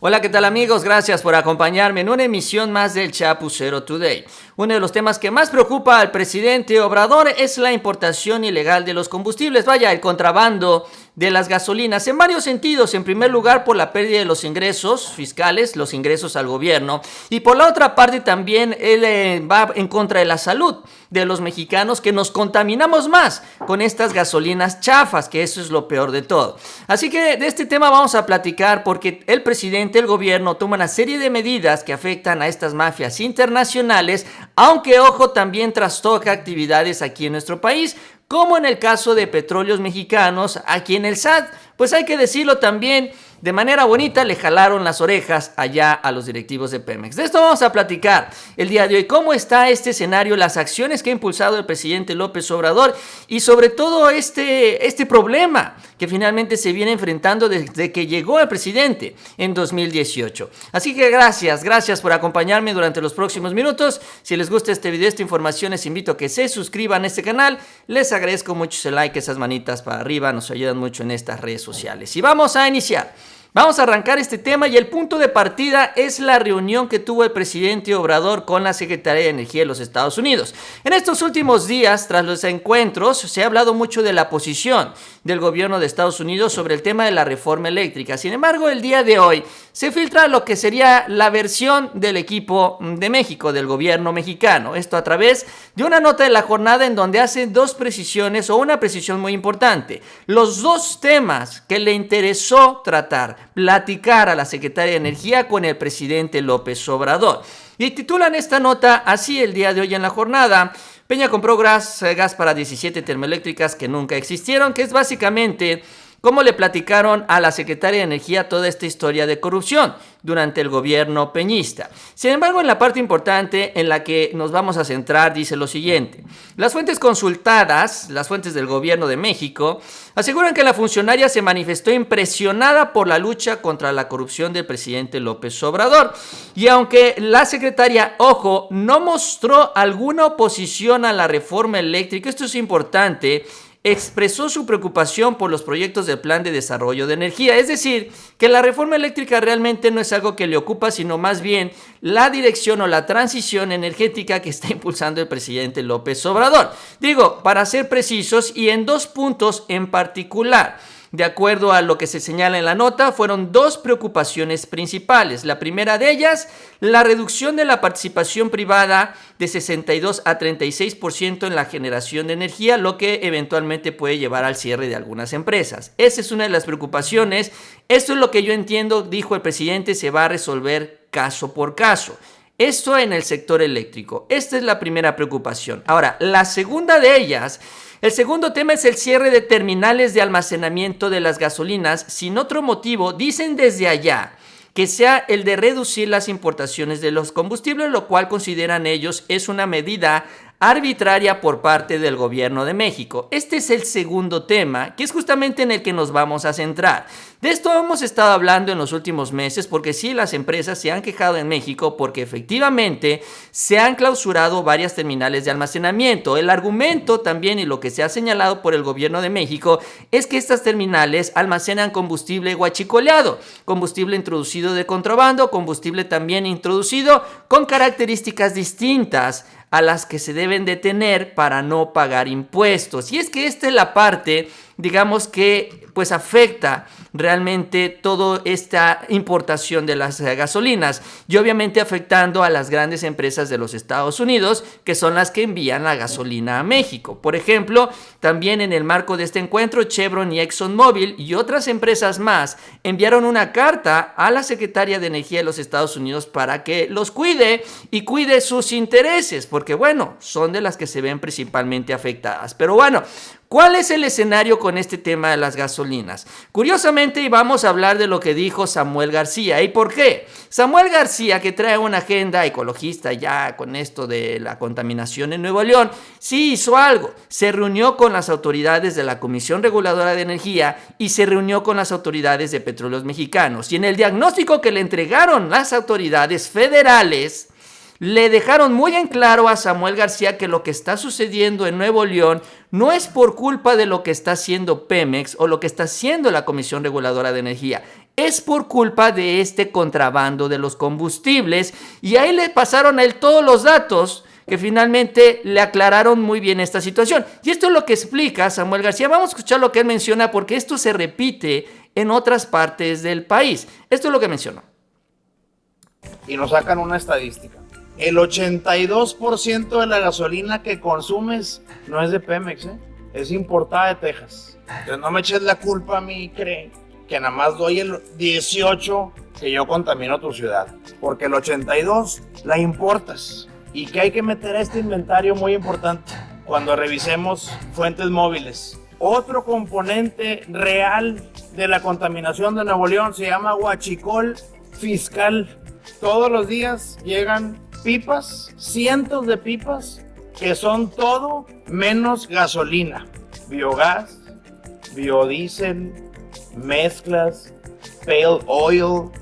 Hola, ¿qué tal amigos? Gracias por acompañarme en una emisión más del Chapucero Today. Uno de los temas que más preocupa al presidente Obrador es la importación ilegal de los combustibles, vaya, el contrabando de las gasolinas, en varios sentidos. En primer lugar, por la pérdida de los ingresos fiscales, los ingresos al gobierno, y por la otra parte también él va en contra de la salud de los mexicanos, que nos contaminamos más con estas gasolinas chafas, que eso es lo peor de todo. Así que de este tema vamos a platicar porque el presidente, el gobierno toma una serie de medidas que afectan a estas mafias internacionales, aunque ojo, también trastoca actividades aquí en nuestro país, como en el caso de Petróleos Mexicanos, aquí en el SAT. Pues hay que decirlo también, de manera bonita le jalaron las orejas allá a los directivos de Pemex. De esto vamos a platicar el día de hoy. ¿Cómo está este escenario? Las acciones que ha impulsado el presidente López Obrador y sobre todo este problema que finalmente se viene enfrentando desde que llegó el presidente en 2018. Así que gracias por acompañarme durante los próximos minutos. Si les gusta este video, esta información, les invito a que se suscriban a este canal. Les agradezco mucho ese like, esas manitas para arriba, nos ayudan mucho en estas redes sociales. Y vamos a iniciar. Vamos a arrancar este tema y el punto de partida es la reunión que tuvo el presidente Obrador con la Secretaría de Energía de los Estados Unidos. En estos últimos días, tras los encuentros, se ha hablado mucho de la posición del gobierno de Estados Unidos sobre el tema de la reforma eléctrica. Sin embargo, el día de hoy se filtra lo que sería la versión del equipo de México, del gobierno mexicano. Esto a través de una nota de La Jornada en donde hace dos precisiones o una precisión muy importante. Los dos temas que le interesó platicar a la Secretaría de Energía con el presidente López Obrador. Y titulan esta nota así el día de hoy en La Jornada: Peña compró gas para 17 termoeléctricas que nunca existieron, que es básicamente cómo le platicaron a la Secretaría de Energía toda esta historia de corrupción durante el gobierno peñista. Sin embargo, en la parte importante en la que nos vamos a centrar, dice lo siguiente: las fuentes consultadas, las fuentes del gobierno de México, aseguran que la funcionaria se manifestó impresionada por la lucha contra la corrupción del presidente López Obrador. Y aunque la secretaria, ojo, no mostró alguna oposición a la reforma eléctrica, esto es importante, expresó su preocupación por los proyectos del Plan de Desarrollo de Energía. Es decir, que la reforma eléctrica realmente no es algo que le ocupa, sino más bien la dirección o la transición energética que está impulsando el presidente López Obrador. Digo, para ser precisos, y en dos puntos en particular. De acuerdo a lo que se señala en la nota, fueron dos preocupaciones principales. La primera de ellas, la reducción de la participación privada de 62 a 36% en la generación de energía, lo que eventualmente puede llevar al cierre de algunas empresas. Esa es una de las preocupaciones. Esto es lo que yo entiendo, dijo el presidente, se va a resolver caso por caso. Esto en el sector eléctrico. Esta es la primera preocupación. Ahora, la segunda de ellas, el segundo tema es el cierre de terminales de almacenamiento de las gasolinas, sin otro motivo, dicen desde allá, que sea el de reducir las importaciones de los combustibles, lo cual consideran ellos es una medida arbitraria por parte del gobierno de México. Este es el segundo tema, que es justamente en el que nos vamos a centrar. De esto hemos estado hablando en los últimos meses, porque sí, las empresas se han quejado en México porque efectivamente se han clausurado varias terminales de almacenamiento. El argumento también, y lo que se ha señalado por el gobierno de México, es que estas terminales almacenan combustible huachicoleado, combustible introducido de contrabando, combustible también introducido con características distintas a las que se deben de tener para no pagar impuestos. Y es que esta es la parte, digamos, que pues afecta realmente toda esta importación de las gasolinas y obviamente afectando a las grandes empresas de los Estados Unidos, que son las que envían la gasolina a México. Por ejemplo, también en el marco de este encuentro, Chevron y ExxonMobil y otras empresas más enviaron una carta a la Secretaría de Energía de los Estados Unidos para que los cuide y cuide sus intereses, porque bueno, son de las que se ven principalmente afectadas. Pero bueno, ¿cuál es el escenario con este tema de las gasolinas? Curiosamente, vamos a hablar de lo que dijo Samuel García. ¿Y por qué? Samuel García, que trae una agenda ecologista ya con esto de la contaminación en Nuevo León, sí hizo algo. Se reunió con las autoridades de la Comisión Reguladora de Energía y se reunió con las autoridades de Petróleos Mexicanos. Y en el diagnóstico que le entregaron las autoridades federales, le dejaron muy en claro a Samuel García que lo que está sucediendo en Nuevo León no es por culpa de lo que está haciendo Pemex o lo que está haciendo la Comisión Reguladora de Energía. es por culpa de este contrabando de los combustibles. Y ahí le pasaron a él todos los datos que finalmente le aclararon muy bien esta situación. Y esto es lo que explica Samuel García. Vamos a escuchar lo que él menciona, porque esto se repite en otras partes del país. Esto es lo que mencionó. Y nos sacan una estadística. El 82% de la gasolina que consumes no es de Pemex, es importada de Texas. Entonces no me eches la culpa a mí, cree que nada más doy el 18 que yo contamino tu ciudad. Porque el 82 la importas. Y que hay que meter a este inventario muy importante cuando revisemos fuentes móviles. Otro componente real de la contaminación de Nuevo León se llama huachicol fiscal. Todos los días llegan pipas, cientos de pipas, que son todo menos gasolina. Biogás, biodiesel, mezclas, pale oil.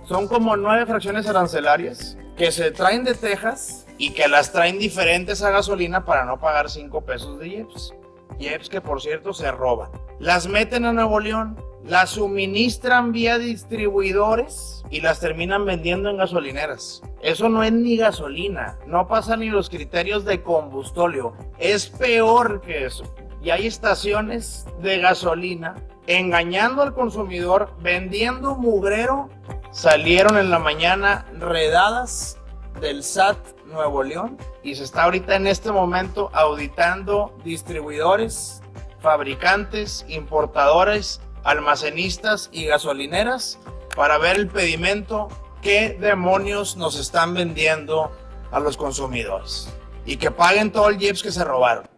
Son como 9 fracciones arancelarias que se traen de Texas y que las traen diferentes a gasolina para no pagar 5 pesos de IEPS. IEPS que por cierto se roban. Las meten a Nuevo León, las suministran vía distribuidores y las terminan vendiendo en gasolineras. Eso no es ni gasolina, no pasa ni los criterios de combustóleo, es peor que eso. Y hay estaciones de gasolina engañando al consumidor, vendiendo mugrero. Salieron en la mañana redadas del SAT Nuevo León y se está ahorita en este momento auditando distribuidores, fabricantes, importadores, almacenistas y gasolineras para ver el pedimento, qué demonios nos están vendiendo a los consumidores y que paguen todo el IEPS que se robaron.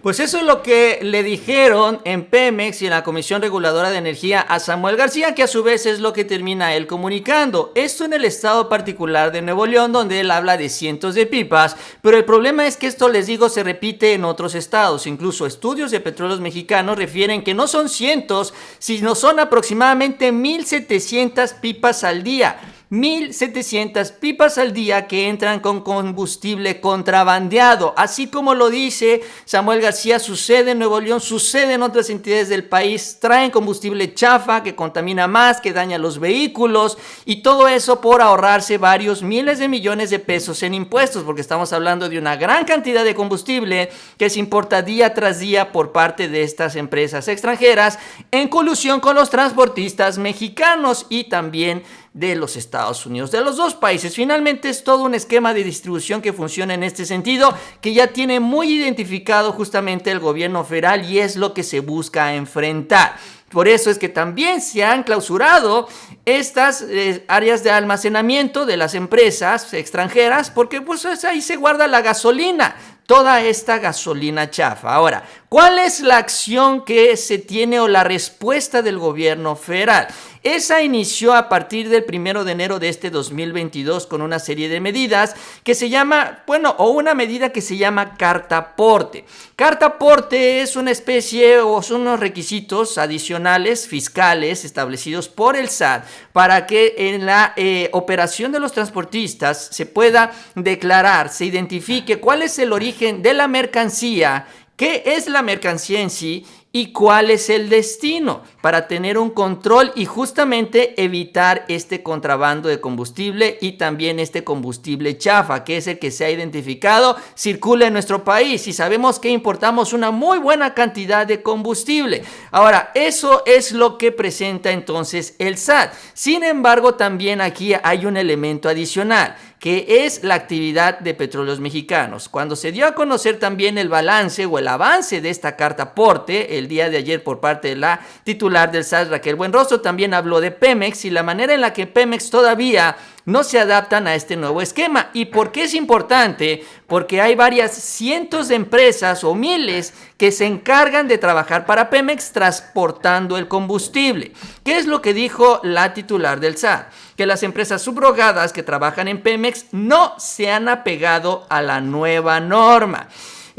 Pues eso es lo que le dijeron en Pemex y en la Comisión Reguladora de Energía a Samuel García, que a su vez es lo que termina él comunicando. Esto en el estado particular de Nuevo León, donde él habla de cientos de pipas, pero el problema es que esto, les digo, se repite en otros estados. Incluso estudios de Petróleos Mexicanos refieren que no son cientos, sino son aproximadamente 1,700 pipas al día. 1,700 pipas al día que entran con combustible contrabandeado. Así como lo dice Samuel García, sucede en Nuevo León, sucede en otras entidades del país. Traen combustible chafa que contamina más, que daña los vehículos, y todo eso por ahorrarse varios miles de millones de pesos en impuestos, porque estamos hablando de una gran cantidad de combustible que se importa día tras día por parte de estas empresas extranjeras en colusión con los transportistas mexicanos y también de los Estados Unidos, de los dos países. Finalmente es todo un esquema de distribución que funciona en este sentido, que ya tiene muy identificado justamente el gobierno federal, y es lo que se busca enfrentar. Por eso es que también se han clausurado estas áreas de almacenamiento de las empresas extranjeras, porque pues ahí se guarda la gasolina, toda esta gasolina chafa. Ahora, ¿cuál es la acción que se tiene o la respuesta del gobierno federal? Esa inició a partir del 1 de enero de este 2022 con una serie de medidas que se llama, una medida que se llama cartaporte. Cartaporte es una especie o son unos requisitos adicionales fiscales establecidos por el SAT para que en la operación de los transportistas se pueda declarar, se identifique cuál es el origen de la mercancía, qué es la mercancía en sí y cuál es el destino, para tener un control y justamente evitar este contrabando de combustible y también este combustible chafa, que es el que se ha identificado circula en nuestro país, y sabemos que importamos una muy buena cantidad de combustible. Ahora, eso es lo que presenta entonces el SAT. Sin embargo, también aquí hay un elemento adicional, que es la actividad de Petróleos Mexicanos. Cuando se dio a conocer también el balance o el avance de esta cartaporte el día de ayer por parte de la titular del SAT, Raquel Buenrostro, también habló de Pemex y la manera en la que Pemex todavía no se adaptan a este nuevo esquema. ¿Y por qué es importante? Porque hay varias cientos de empresas o miles que se encargan de trabajar para Pemex transportando el combustible. ¿Qué es lo que dijo la titular del SAT? Que las empresas subrogadas que trabajan en Pemex no se han apegado a la nueva norma.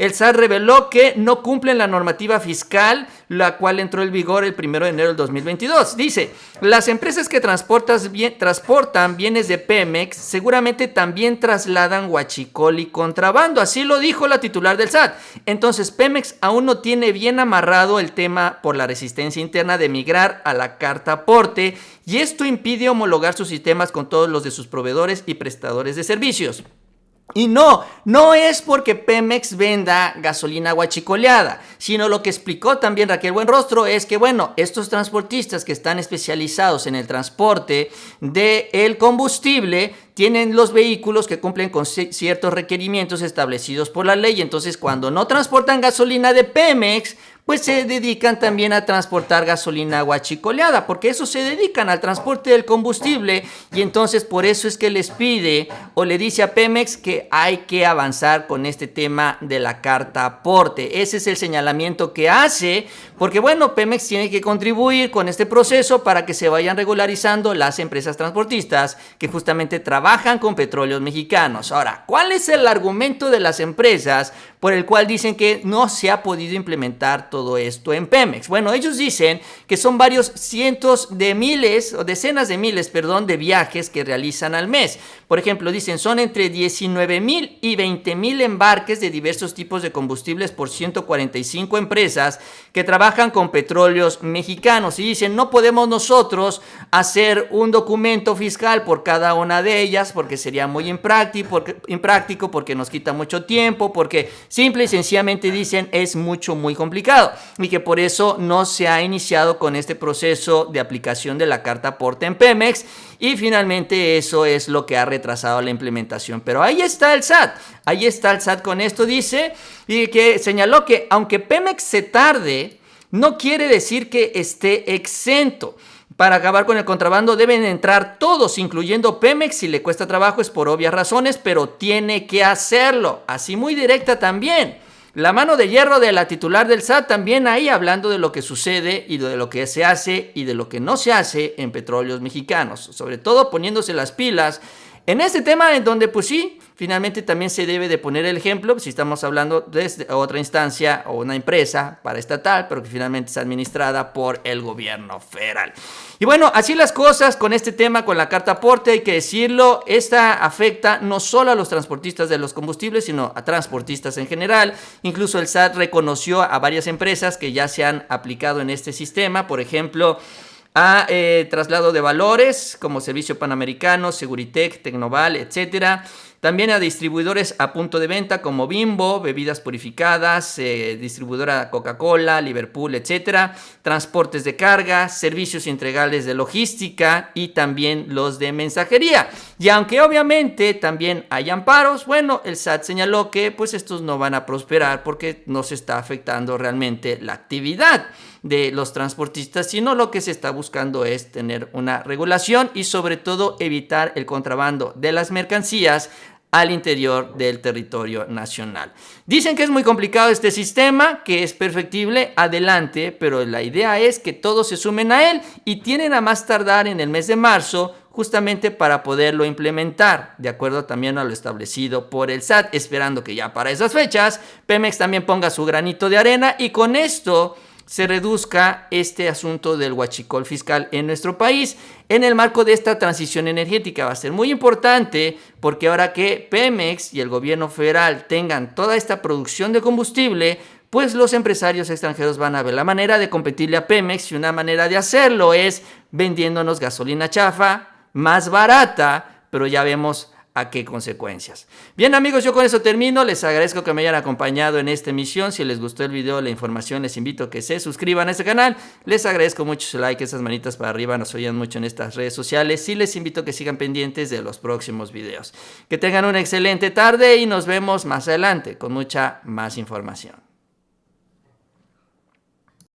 el SAT reveló que no cumplen la normativa fiscal, la cual entró en vigor el 1 de enero del 2022. Dice, las empresas que transportan bienes de Pemex seguramente también trasladan huachicol y contrabando. Así lo dijo la titular del SAT. Entonces, Pemex aún no tiene bien amarrado el tema por la resistencia interna de migrar a la carta aporte, y esto impide homologar sus sistemas con todos los de sus proveedores y prestadores de servicios. Y no es porque Pemex venda gasolina huachicoleada, sino lo que explicó también Raquel Buenrostro es que, bueno, estos transportistas que están especializados en el transporte del combustible tienen los vehículos que cumplen con ciertos requerimientos establecidos por la ley. Entonces, cuando no transportan gasolina de Pemex, pues se dedican también a transportar gasolina huachicoleada, porque eso se dedican al transporte del combustible, y entonces por eso es que les pide o le dice a Pemex que hay que avanzar con este tema de la carta aporte. Ese es el señalamiento que hace, porque bueno, Pemex tiene que contribuir con este proceso para que se vayan regularizando las empresas transportistas que justamente trabajan con petróleos mexicanos. Ahora, ¿cuál es el argumento de las empresas por el cual dicen que no se ha podido implementar todo esto en Pemex? Bueno, ellos dicen que son varios cientos de miles, o decenas de miles, de viajes que realizan al mes. Por ejemplo, dicen, son entre 19,000 y 20,000 embarques de diversos tipos de combustibles por 145 empresas que trabajan con petróleos mexicanos. Y dicen, no podemos nosotros hacer un documento fiscal por cada una de ellas, porque sería muy impráctico, porque nos quita mucho tiempo, porque simple y sencillamente dicen es muy complicado, y que por eso no se ha iniciado con este proceso de aplicación de la carta aporte en Pemex, y finalmente eso es lo que ha retrasado la implementación. Pero ahí está el SAT con esto, dice, y que señaló que aunque Pemex se tarde, no quiere decir que esté exento. Para acabar con el contrabando deben entrar todos, incluyendo Pemex. Si le cuesta trabajo es por obvias razones, pero tiene que hacerlo. Así muy directa también. La mano de hierro de la titular del SAT también ahí hablando de lo que sucede y de lo que se hace y de lo que no se hace en petróleos mexicanos. Sobre todo poniéndose las pilas en este tema, en donde pues sí, finalmente también se debe de poner el ejemplo, si estamos hablando de otra instancia o una empresa paraestatal, pero que finalmente es administrada por el gobierno federal. Y bueno, así las cosas con este tema, con la carta aporte, hay que decirlo, esta afecta no solo a los transportistas de los combustibles, sino a transportistas en general. Incluso el SAT reconoció a varias empresas que ya se han aplicado en este sistema, por ejemplo, a traslado de valores como Servicio Panamericano, Seguritech, Tecnoval, etcétera. También a distribuidores a punto de venta como Bimbo, bebidas purificadas, distribuidora Coca-Cola, Liverpool, etcétera. Transportes de carga, servicios integrales de logística y también los de mensajería. Y aunque obviamente también hay amparos, bueno, el SAT señaló que pues estos no van a prosperar porque no se está afectando realmente la actividad de los transportistas, sino lo que se está buscando es tener una regulación y sobre todo evitar el contrabando de las mercancías al interior del territorio nacional. Dicen que es muy complicado este sistema, que es perfectible, adelante, pero la idea es que todos se sumen a él y tienen a más tardar en el mes de marzo justamente para poderlo implementar, de acuerdo también a lo establecido por el SAT, esperando que ya para esas fechas Pemex también ponga su granito de arena y con esto se reduzca este asunto del huachicol fiscal en nuestro país en el marco de esta transición energética. Va a ser muy importante porque ahora que Pemex y el gobierno federal tengan toda esta producción de combustible, pues los empresarios extranjeros van a ver la manera de competirle a Pemex y una manera de hacerlo es vendiéndonos gasolina chafa, más barata, pero ya vemos a qué consecuencias. Bien amigos, yo con eso termino. Les agradezco que me hayan acompañado en esta emisión. Si les gustó el video, la información, les invito a que se suscriban a este canal. Les agradezco mucho su like, esas manitas para arriba nos ayudan mucho en estas redes sociales. Y les invito a que sigan pendientes de los próximos videos. Que tengan una excelente tarde y nos vemos más adelante con mucha más información.